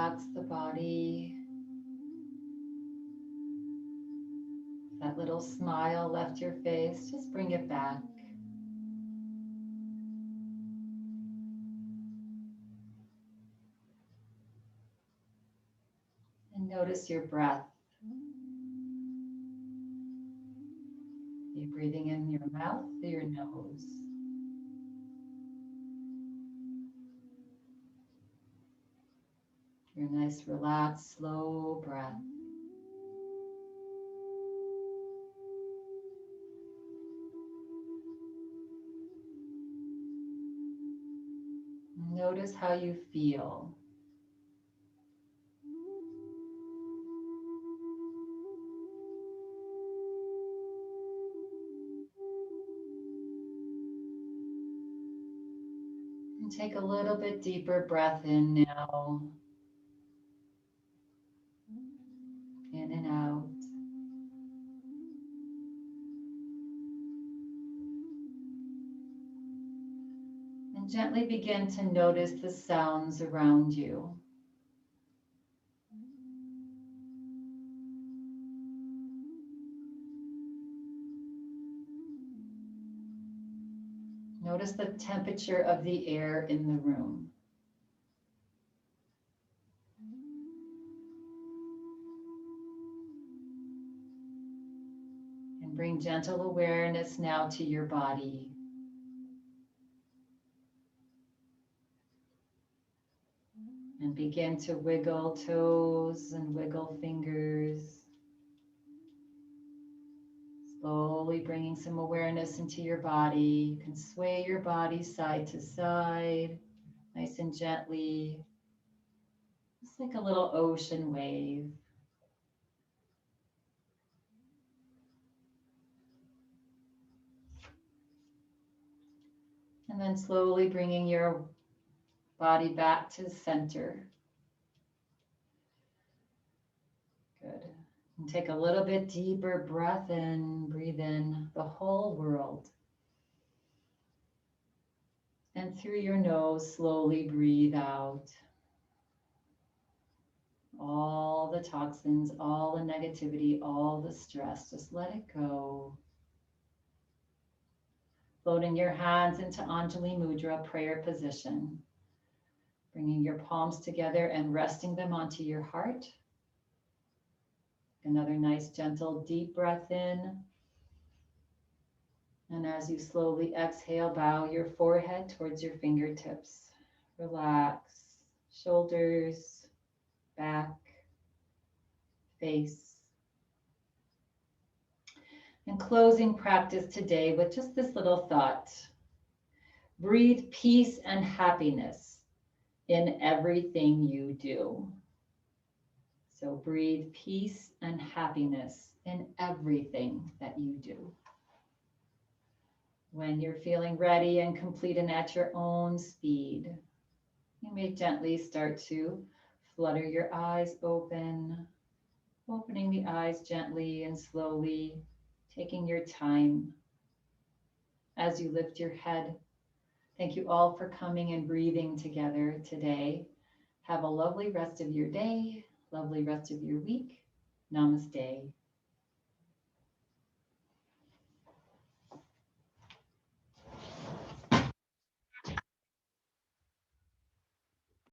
relax the body. That little smile left your face, just bring it back. And notice your breath. Are you breathing in your mouth or your nose? Your nice, relaxed, slow breath. Notice how you feel. And take a little bit deeper breath in now. In and out. And gently begin to notice the sounds around you. Notice the temperature of the air in the room. And bring gentle awareness now to your body. And begin to wiggle toes and wiggle fingers. Slowly bringing some awareness into your body. You can sway your body side to side, nice and gently. Just like a little ocean wave. And then slowly bringing your body back to the center. Good. And take a little bit deeper breath in, breathe in the whole world. And through your nose, slowly breathe out. All the toxins, all the negativity, all the stress, just let it go. Floating your hands into Anjali Mudra, prayer position. Bringing your palms together and resting them onto your heart. Another nice, gentle, deep breath in. And as you slowly exhale, bow your forehead towards your fingertips. Relax, shoulders, back, face. And closing practice today with just this little thought. Breathe peace and happiness in everything you do. So breathe peace and happiness in everything that you do. When you're feeling ready and complete and at your own speed, you may gently start to flutter your eyes open, opening the eyes gently and slowly, taking your time as you lift your head. Thank you all for coming and breathing together today. Have a lovely rest of your day, lovely rest of your week. Namaste.